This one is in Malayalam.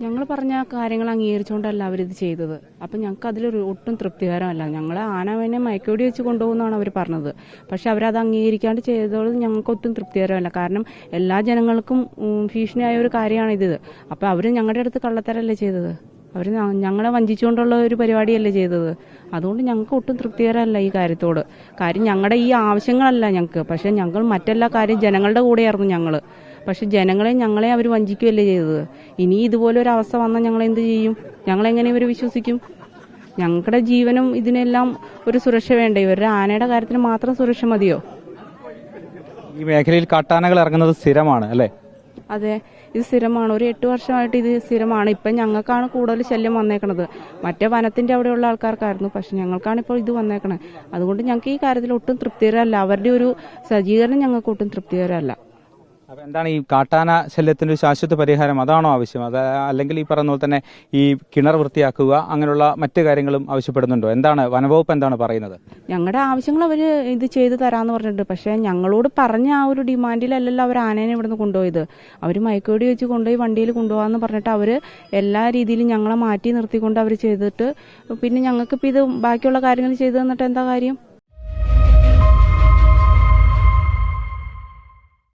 ഞങ്ങൾ പറഞ്ഞ കാര്യങ്ങൾ അംഗീകരിച്ചുകൊണ്ടല്ല അവരിത് ചെയ്തത്. അപ്പം ഞങ്ങൾക്ക് അതിലൊരു ഒട്ടും തൃപ്തികരമല്ല. ഞങ്ങളെ ആനവനെ മയക്കുവെടി വെച്ച് കൊണ്ടുപോകുന്നതാണ് അവർ പറഞ്ഞത്. പക്ഷെ അവരത് അംഗീകരിക്കാണ്ട് ചെയ്തത് ഞങ്ങൾക്ക് ഒട്ടും തൃപ്തികരമല്ല. കാരണം എല്ലാ ജനങ്ങൾക്കും ഭീഷണിയായ ഒരു കാര്യമാണ് ഇത്. അപ്പം അവർ ഞങ്ങളുടെ അടുത്ത് കള്ളത്തരല്ലേ ചെയ്തത്. അവർ ഞങ്ങളെ വഞ്ചിച്ചുകൊണ്ടുള്ള ഒരു പരിപാടിയല്ലേ ചെയ്തത്. അതുകൊണ്ട് ഞങ്ങൾക്ക് ഒട്ടും തൃപ്തികരമല്ല ഈ കാര്യത്തോട്. കാര്യം ഞങ്ങളുടെ ഈ ആവശ്യങ്ങളല്ല ഞങ്ങൾക്ക്, പക്ഷെ ഞങ്ങൾ മറ്റെല്ലാ കാര്യം ജനങ്ങളുടെ കൂടെയായിരുന്നു ഞങ്ങൾ. പക്ഷെ ഞങ്ങളെ അവർ വഞ്ചിക്കുകയല്ലേ ചെയ്തത്. ഇനി ഇതുപോലെ ഒരു അവസ്ഥ വന്നാൽ ഞങ്ങൾ എന്ത് ചെയ്യും? ഞങ്ങളെങ്ങനെ ഇവർ വിശ്വസിക്കും? ഞങ്ങളുടെ ജീവനും ഇതിനെല്ലാം ഒരു സുരക്ഷ വേണ്ടേ? ഇവരുടെ ആനയുടെ കാര്യത്തിന് മാത്രം സുരക്ഷ മതിയോ? ഈ മേഖലയിൽ കാട്ടാനകൾ ഇറങ്ങുന്നത് സ്ഥിരമാണ് അല്ലേ? അതെ, ഇത് സ്ഥിരമാണ്. ഒരു 8 വർഷമായിട്ട് ഇത് സ്ഥിരമാണ്. ഇപ്പം ഞങ്ങൾക്കാണ് കൂടുതൽ ശല്യം വന്നേക്കണത്. മറ്റേ വനത്തിന്റെ അവിടെയുള്ള ആൾക്കാർക്കായിരുന്നു, പക്ഷെ ഞങ്ങൾക്കാണ് ഇപ്പോൾ ഇത് വന്നേക്കണത്. അതുകൊണ്ട് ഞങ്ങൾക്ക് ഈ കാര്യത്തിൽ ഒട്ടും തൃപ്തികരമല്ല. അവരുടെ ഒരു സജ്ജീകരണം ഞങ്ങൾക്ക് ഒട്ടും തൃപ്തികരമല്ല. അപ്പൊ എന്താണ് ഈ കാട്ടാന ശല്യത്തിന് ഒരു ശാശ്വത പരിഹാരം അതാണോ ആവശ്യം? അത് അല്ലെങ്കിൽ ഈ പറഞ്ഞ പോലെ തന്നെ ഈ കിണർ വൃത്തിയാക്കുക അങ്ങനെയുള്ള മറ്റു കാര്യങ്ങളും ആവശ്യപ്പെടുന്നുണ്ടോ? എന്താണ് വനവകുപ്പ് എന്താണ് പറയുന്നത്? ഞങ്ങളുടെ ആവശ്യങ്ങൾ അവർ ഇത് ചെയ്തു തരാമെന്ന് പറഞ്ഞിട്ടുണ്ട്. പക്ഷേ ഞങ്ങളോട് പറഞ്ഞ ആ ഒരു ഡിമാൻഡിലല്ലല്ലോ അവർ ആനേനെ ഇവിടുന്ന് കൊണ്ടുപോയത്. അവർ മയക്കുവെടി വെച്ച് കൊണ്ടുപോയി വണ്ടിയിൽ കൊണ്ടുപോകാമെന്ന് പറഞ്ഞിട്ട് അവർ എല്ലാ രീതിയിലും ഞങ്ങളെ മാറ്റി നിർത്തിക്കൊണ്ട് അവർ ചെയ്തിട്ട് പിന്നെ ഞങ്ങൾക്കിപ്പോൾ ഇത് ബാക്കിയുള്ള കാര്യങ്ങൾ ചെയ്തു തന്നിട്ട് എന്താ കാര്യം?